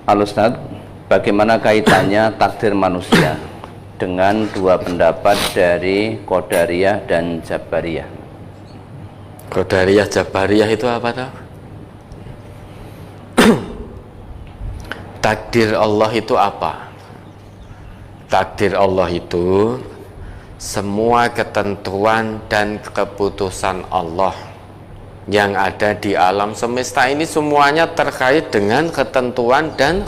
Al-Ustaz, bagaimana kaitannya takdir manusia dengan dua pendapat dari Qadariyah dan Jabariyah? Qadariyah Jabariyah itu apa tahu? Takdir Allah itu apa? Takdir Allah itu semua ketentuan dan keputusan Allah yang ada di alam semesta ini semuanya terkait dengan ketentuan dan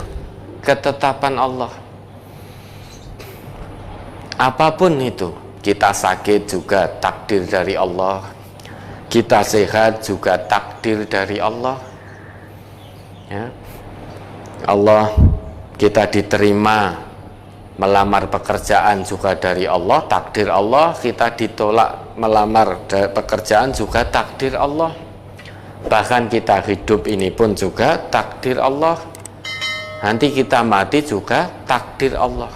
ketetapan Allah. Apapun itu, kita sakit juga takdir dari Allah, kita sehat juga takdir dari Allah, ya. Allah, kita diterima melamar pekerjaan juga dari Allah, takdir Allah. Kita ditolak melamar pekerjaan juga takdir Allah. Bahkan kita hidup ini pun juga takdir Allah. Nanti kita mati juga takdir Allah.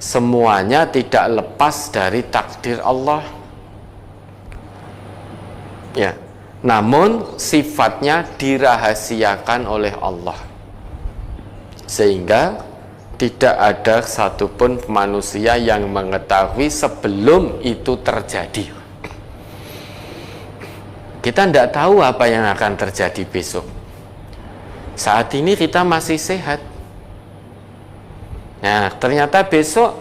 Semuanya tidak lepas dari takdir Allah, ya. Namun sifatnya dirahasiakan oleh Allah, sehingga tidak ada satupun manusia yang mengetahui sebelum itu terjadi. Kita tidak tahu apa yang akan terjadi besok. Saat ini kita masih sehat. Nah, ternyata besok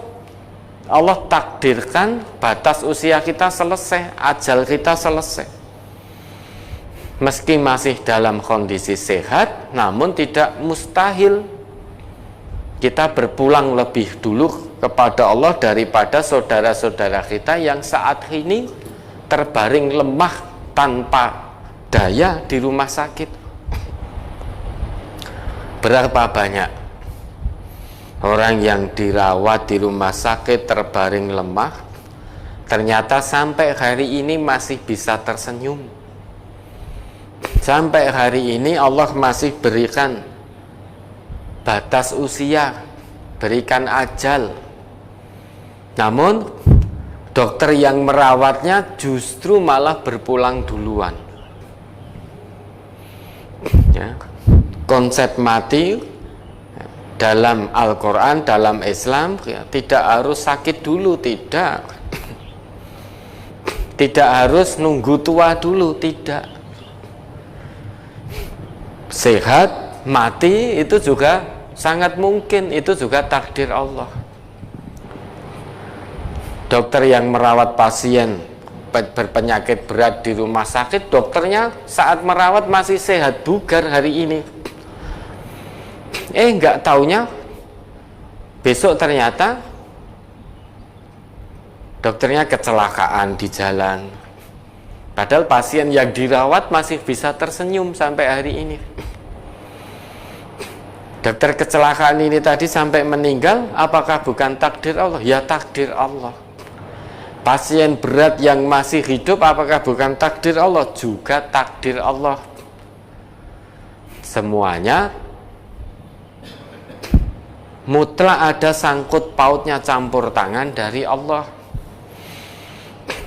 Allah takdirkan batas usia kita selesai, ajal kita selesai. Meski masih dalam kondisi sehat, namun tidak mustahil kita berpulang lebih dulu kepada Allah daripada saudara-saudara kita yang saat ini terbaring lemah tanpa daya di rumah sakit. Berapa banyak orang yang dirawat di rumah sakit terbaring lemah, ternyata sampai hari ini masih bisa tersenyum. Sampai hari ini Allah masih berikan batas usia, berikan ajal. Namun dokter yang merawatnya justru malah berpulang duluan, ya. Konsep mati dalam Al-Quran, dalam Islam, ya, tidak harus sakit dulu, tidak. Tidak harus nunggu tua dulu, tidak. Sehat mati itu juga sangat mungkin, itu juga takdir Allah. Dokter yang merawat pasien berpenyakit berat di rumah sakit, dokternya saat merawat masih sehat bugar hari ini. Nggak taunya besok ternyata dokternya kecelakaan di jalan. Padahal pasien yang dirawat masih bisa tersenyum sampai hari ini. Dokter kecelakaan ini tadi sampai meninggal, apakah bukan takdir Allah? Ya, takdir Allah. Pasien berat yang masih hidup, apakah bukan takdir Allah? Juga takdir Allah. Semuanya mutlak ada sangkut pautnya, campur tangan dari Allah.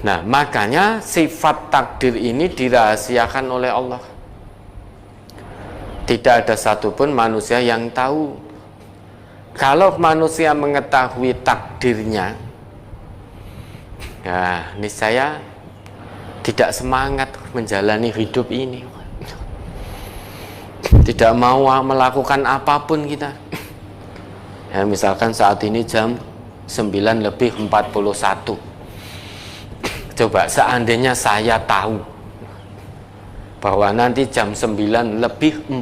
Nah, makanya sifat takdir ini dirahasiakan oleh Allah. Tidak ada satupun manusia yang tahu. Kalau manusia mengetahui takdirnya, ya, ini saya tidak semangat menjalani hidup ini. Tidak mau melakukan apapun kita. Ya, misalkan saat ini jam 9:41. Coba seandainya saya tahu bahwa nanti jam 9:42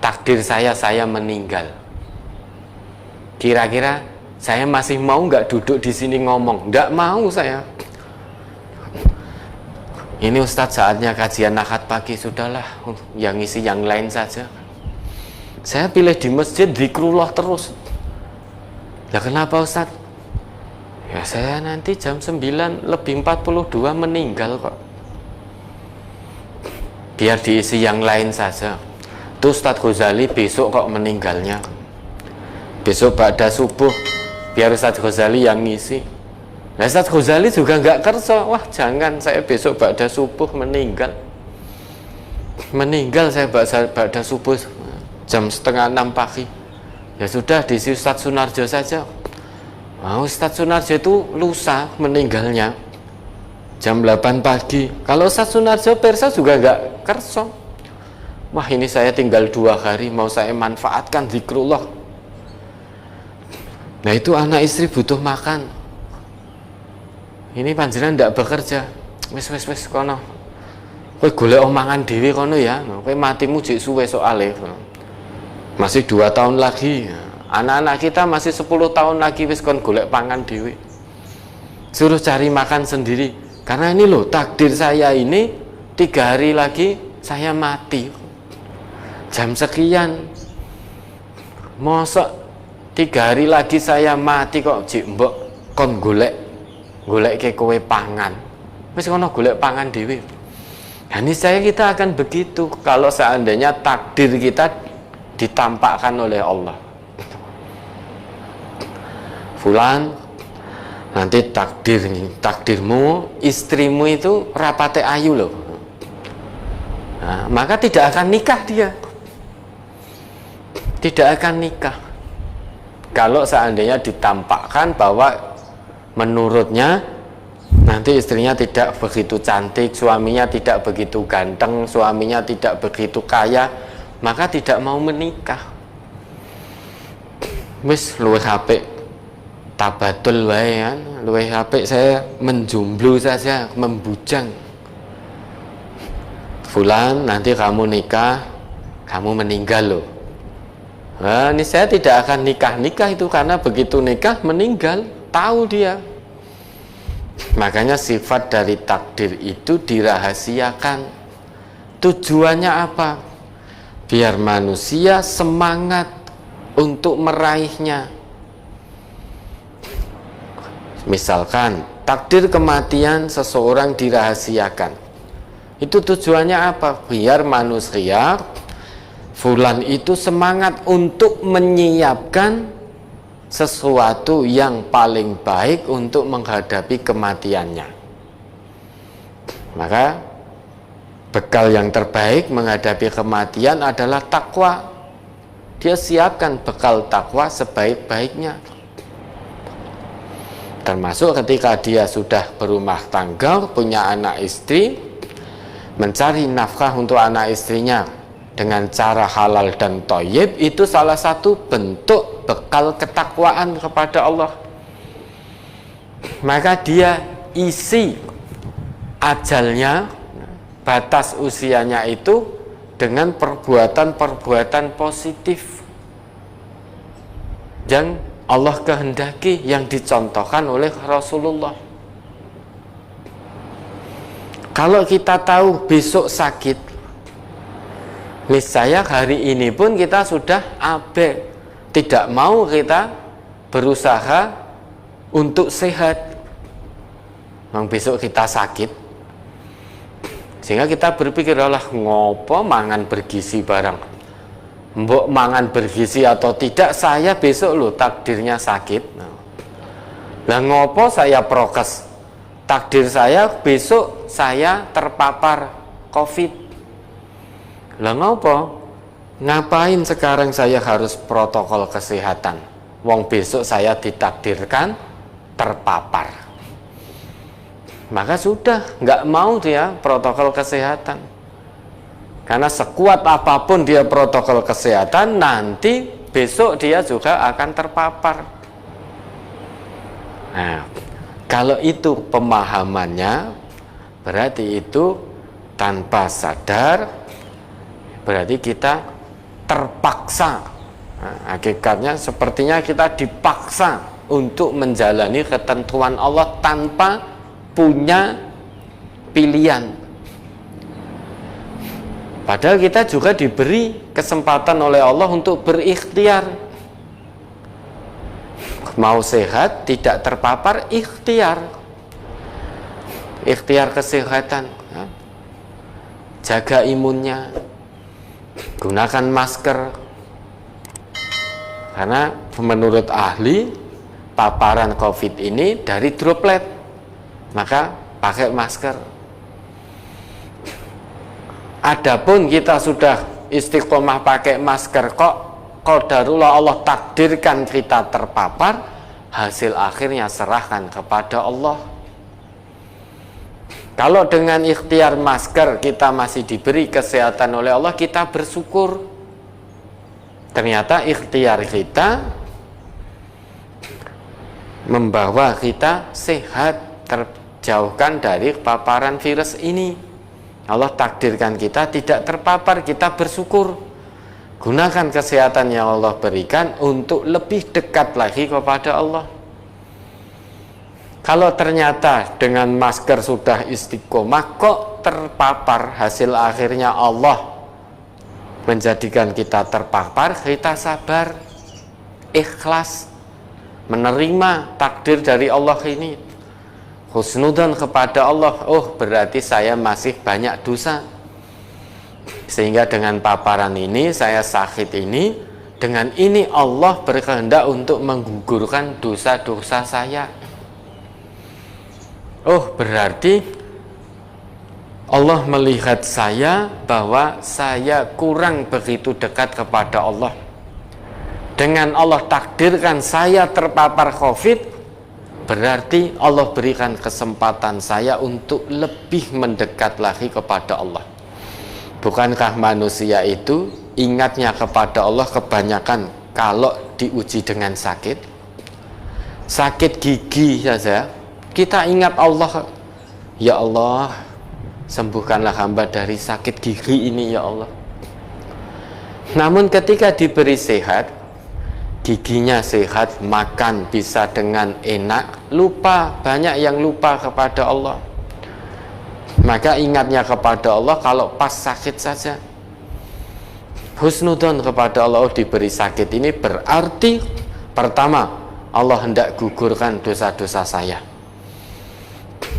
takdir saya meninggal. Kira-kira saya masih mau nggak duduk di sini ngomong? Nggak mau saya. Ini Ustadz saatnya kajian akad pagi, sudahlah, yang isi yang lain saja. Saya pilih di masjid zikrullah terus. Ya kenapa Ustadz? Ya saya nanti jam 9:42 meninggal kok. Biar diisi yang lain saja. Tuh Ustadz Ghazali besok kok meninggalnya. Besok ba'da subuh biar Ustadz Ghazali yang ngisi. Nah Ustadz Ghazali juga nggak kerso. Wah jangan, saya besok ba'da subuh meninggal. meninggal saya pada subuh jam 5:30 pagi. Ya sudah, diisi Ustadz Sunarjo saja. Ustadz Sunarjo itu lusa meninggalnya jam 8 pagi. Kalau Ustadz Sunarjo persa juga nggak kerso. Wah, ini saya tinggal 2 hari, mau saya manfaatkan zikrullah. Nah, itu anak istri butuh makan. Ini panjenengan ndak bekerja. Wis kono. Kowe golek omangan dhewe kono ya. Kowe matimu jek suwe soalé. Masih 2 tahun lagi. Anak-anak kita masih 10 tahun lagi wis kon golek pangan dhewe. Suruh cari makan sendiri. Karena ini loh, takdir saya ini 3 hari lagi saya mati. Jam sekian. Mosok 3 hari lagi saya mati kok jek mbok kon golek ke kowe pangan. Wis kono golek pangan dhewe. Nah, ini kita akan begitu kalau seandainya takdir kita ditampakkan oleh Allah. Fulan, nanti takdirmu, istrimu itu rapate ayu loh. Nah, maka tidak akan nikah dia. Tidak akan nikah. Kalau seandainya ditampakkan bahwa menurutnya nanti istrinya tidak begitu cantik, suaminya tidak begitu ganteng, suaminya tidak begitu kaya, maka tidak mau menikah. Wis luwih apik tabatul wae kan, luwih apik saya menjomblo saja, membujang. Fulan, nanti kamu nikah, kamu meninggal loh. Nah, ini saya tidak akan nikah itu karena begitu nikah meninggal, tahu dia. Makanya sifat dari takdir itu dirahasiakan. Tujuannya apa? Biar manusia semangat untuk meraihnya. Misalkan takdir kematian seseorang dirahasiakan. Itu tujuannya apa? Biar manusia fulan itu semangat untuk menyiapkan sesuatu yang paling baik untuk menghadapi kematiannya. Maka bekal yang terbaik menghadapi kematian adalah takwa. Dia siapkan bekal takwa sebaik-baiknya. Termasuk ketika dia sudah berumah tangga, punya anak istri, mencari nafkah untuk anak istrinya dengan cara halal dan thayyib, itu salah satu bentuk bekal ketakwaan kepada Allah. Maka dia isi ajalnya, batas usianya itu dengan perbuatan-perbuatan positif yang Allah kehendaki, yang dicontohkan oleh Rasulullah. Kalau kita tahu besok sakit, niscaya hari ini pun kita sudah tidak mau kita berusaha untuk sehat. Memang besok kita sakit, sehingga kita berpikir, Allah ngopo mangan bergizi barang, mbok mangan bergizi atau tidak, saya besok loh takdirnya sakit. Lah ngopo saya prokes, takdir saya besok saya terpapar COVID. Lah ngopo? Ngapain sekarang saya harus protokol kesehatan? Wong besok saya ditakdirkan terpapar. Maka sudah, nggak mau dia protokol kesehatan. Karena sekuat apapun dia protokol kesehatan, nanti besok dia juga akan terpapar. Nah, kalau itu pemahamannya, berarti itu tanpa sadar, berarti kita terpaksa. Nah, hakikatnya sepertinya kita dipaksa untuk menjalani ketentuan Allah tanpa punya pilihan. Padahal kita juga diberi kesempatan oleh Allah untuk berikhtiar. Mau sehat, tidak terpapar, ikhtiar. Ikhtiar kesehatan. Jaga imunnya. Gunakan masker. Karena menurut ahli, paparan COVID ini dari droplet. Maka pakai masker. Adapun kita sudah istiqomah pakai masker, kok qadarullah Allah takdirkan kita terpapar, hasil akhirnya serahkan kepada Allah. Kalau dengan ikhtiar masker kita masih diberi kesehatan oleh Allah, kita bersyukur. Ternyata ikhtiar kita membawa kita sehat, terjauhkan dari paparan virus ini. Allah takdirkan kita tidak terpapar, kita bersyukur. Gunakan kesehatan yang Allah berikan untuk lebih dekat lagi kepada Allah. Kalau ternyata dengan masker sudah istiqomah kok terpapar, hasil akhirnya Allah menjadikan kita terpapar, kita sabar, ikhlas, menerima takdir dari Allah ini, husnudzon kepada Allah. Oh, berarti saya masih banyak dosa, sehingga dengan paparan ini, saya sakit ini, dengan ini Allah berkehendak untuk menggugurkan dosa-dosa saya. Oh, berarti Allah melihat saya bahwa saya kurang begitu dekat kepada Allah. Dengan Allah takdirkan saya terpapar COVID, berarti Allah berikan kesempatan saya untuk lebih mendekat lagi kepada Allah. Bukankah manusia itu ingatnya kepada Allah kebanyakan kalau diuji dengan sakit? Sakit gigi saja, kita ingat Allah, ya Allah, sembuhkanlah hamba dari sakit gigi ini ya Allah. Namun ketika diberi sehat, giginya sehat, makan bisa dengan enak, lupa, banyak yang lupa kepada Allah. Maka ingatnya kepada Allah kalau pas sakit saja. Husnudzon kepada Allah, diberi sakit ini berarti pertama, Allah hendak gugurkan dosa-dosa saya.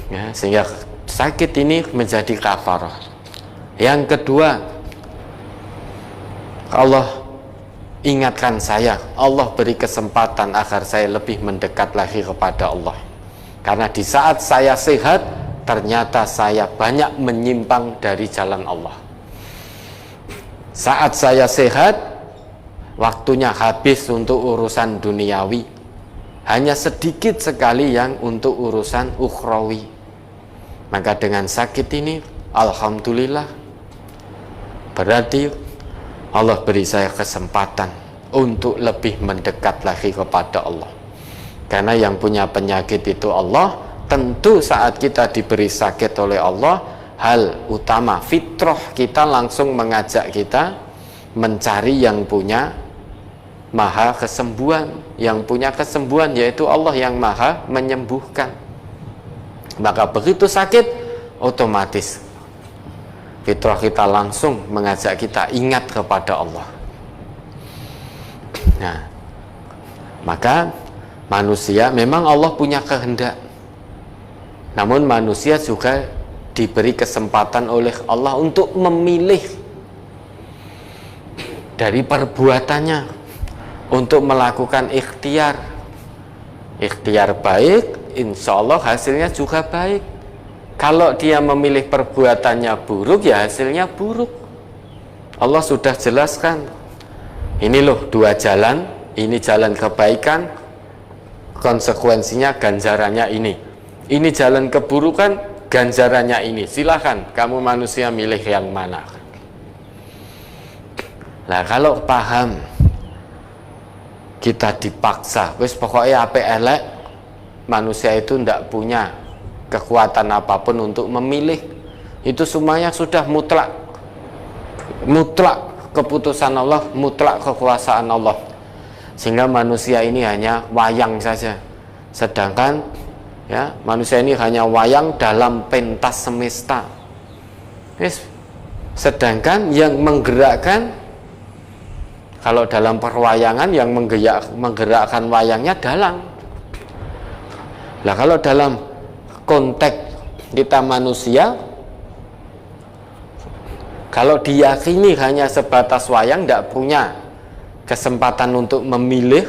Ya, sehingga sakit ini menjadi kafarah. Yang kedua, Allah ingatkan saya, Allah beri kesempatan agar saya lebih mendekat lagi kepada Allah. Karena di saat saya sehat, ternyata saya banyak menyimpang dari jalan Allah. Saat saya sehat, waktunya habis untuk urusan duniawi, hanya sedikit sekali yang untuk urusan ukhrawi. Maka dengan sakit ini, alhamdulillah, berarti Allah beri saya kesempatan untuk lebih mendekat lagi kepada Allah. Karena yang punya penyakit itu Allah. Tentu saat kita diberi sakit oleh Allah, hal utama fitrah kita langsung mengajak kita mencari yang punya maha kesembuhan. Yang punya kesembuhan yaitu Allah yang maha menyembuhkan. Maka begitu sakit, otomatis fitrah kita langsung mengajak kita ingat kepada Allah. Nah, maka manusia memang Allah punya kehendak, namun manusia juga diberi kesempatan oleh Allah untuk memilih dari perbuatannya untuk melakukan ikhtiar. Ikhtiar baik, insya Allah hasilnya juga baik. Kalau dia memilih perbuatannya buruk, ya hasilnya buruk. Allah sudah jelaskan, ini loh dua jalan, ini jalan kebaikan, konsekuensinya ganjarannya ini. Ini jalan keburukan, ganjarannya ini. Silahkan kamu manusia milih yang mana. Nah, kalau paham, kita dipaksa, wis pokoknya apa elek, manusia itu tidak punya kekuatan apapun untuk memilih. Itu semuanya sudah mutlak, mutlak keputusan Allah, mutlak kekuasaan Allah. Sehingga manusia ini hanya wayang saja. Sedangkan ya, manusia ini hanya wayang dalam pentas semesta. Sedangkan yang menggerakkan, kalau dalam perwayangan yang menggerakkan wayangnya dalang. Nah, kalau dalam konteks kita manusia, kalau diyakini hanya sebatas wayang, tidak punya kesempatan untuk memilih,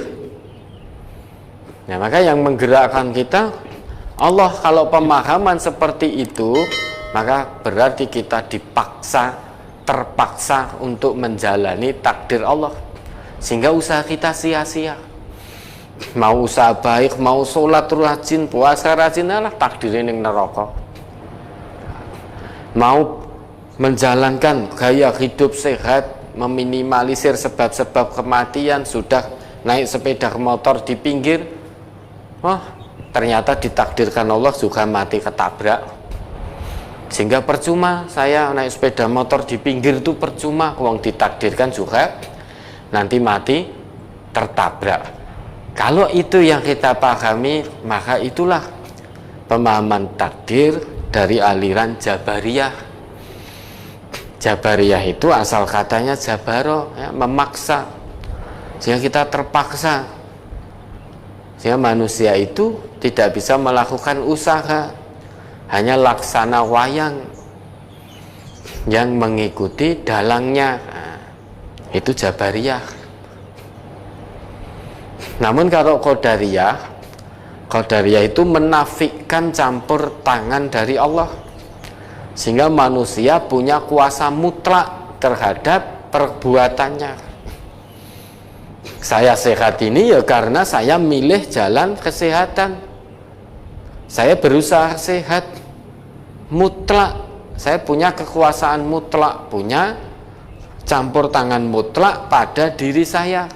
nah maka yang menggerakkan kita Allah. Kalau pemahaman seperti itu, maka berarti kita dipaksa terpaksa untuk menjalani takdir Allah, sehingga usaha kita sia-sia. Mau usaha baik, mau sholat rajin, puasa rajin, lah takdirnya ning neraka. Mau menjalankan gaya hidup sehat, meminimalisir sebab-sebab kematian, sudah naik sepeda motor di pinggir, ternyata ditakdirkan Allah juga mati ketabrak. Sehingga percuma saya naik sepeda motor di pinggir itu percuma, uang ditakdirkan juga nanti mati tertabrak. Kalau itu yang kita pahami, maka itulah pemahaman takdir dari aliran Jabariyah. Jabariyah itu asal katanya jabaro, ya, memaksa, sehingga kita terpaksa, sehingga manusia itu tidak bisa melakukan usaha, hanya laksana wayang yang mengikuti dalangnya. Itu Jabariyah. Namun kalau Qadariyah itu menafikan campur tangan dari Allah, sehingga manusia punya kuasa mutlak terhadap perbuatannya. Saya sehat ini ya karena saya milih jalan kesehatan. Saya berusaha sehat mutlak, saya punya kekuasaan mutlak, punya campur tangan mutlak pada diri saya,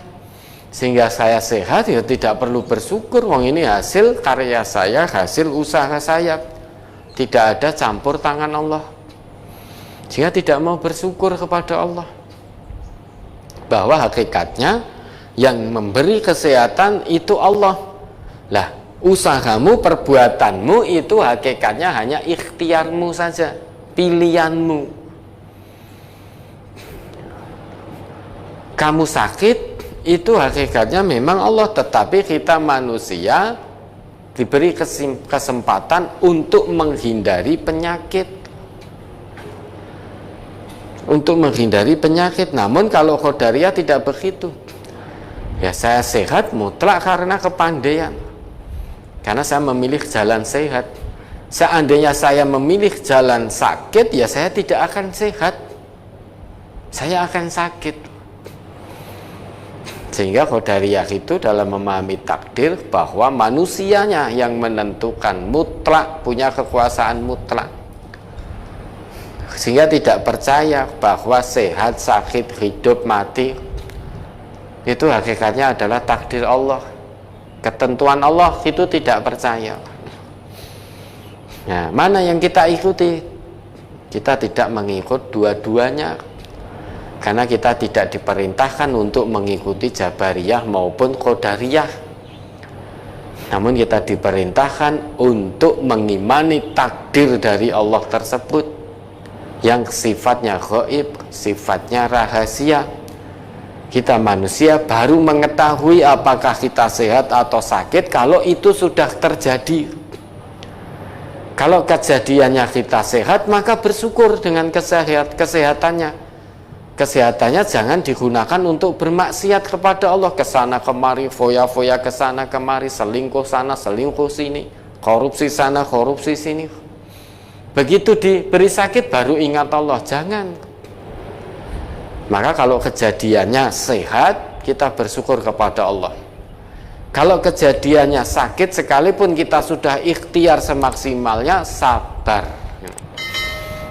sehingga saya sehat ya tidak perlu bersyukur, wong ini hasil karya saya, hasil usaha saya, tidak ada campur tangan Allah, sehingga tidak mau bersyukur kepada Allah, bahwa hakikatnya yang memberi kesehatan itu Allah. Lah, usahamu, perbuatanmu itu hakikatnya hanya ikhtiarmu saja, pilihanmu. Kamu sakit itu hakikatnya memang Allah, tetapi kita manusia diberi kesempatan untuk menghindari penyakit, Namun kalau Qadariyah tidak begitu. Ya, saya sehat mutlak karena kepandaian, karena saya memilih jalan sehat. Seandainya saya memilih jalan sakit, ya saya tidak akan sehat, saya akan sakit. Sehingga Qadariyah itu dalam memahami takdir bahwa manusianya yang menentukan mutlak, punya kekuasaan mutlak, sehingga tidak percaya bahwa sehat, sakit, hidup, mati itu hakikatnya adalah takdir Allah, ketentuan Allah, itu tidak percaya. Nah, mana yang kita ikuti? Kita tidak mengikut dua-duanya, karena kita tidak diperintahkan untuk mengikuti Jabariyah maupun Qadariyah. Namun kita diperintahkan untuk mengimani takdir dari Allah tersebut, yang sifatnya gaib, sifatnya rahasia. Kita manusia baru mengetahui apakah kita sehat atau sakit kalau itu sudah terjadi. Kalau kejadiannya kita sehat, maka bersyukur dengan kesehatannya. Kesehatannya jangan digunakan untuk bermaksiat kepada Allah, kesana kemari, foya-foya kesana kemari, selingkuh sana, selingkuh sini, korupsi sana, korupsi sini. Begitu diberi sakit baru ingat Allah, jangan. Maka kalau kejadiannya sehat, kita bersyukur kepada Allah. Kalau kejadiannya sakit, sekalipun kita sudah ikhtiar semaksimalnya, sabar.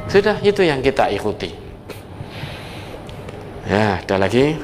Sudah, itu yang kita ikuti. Ya, ada lagi.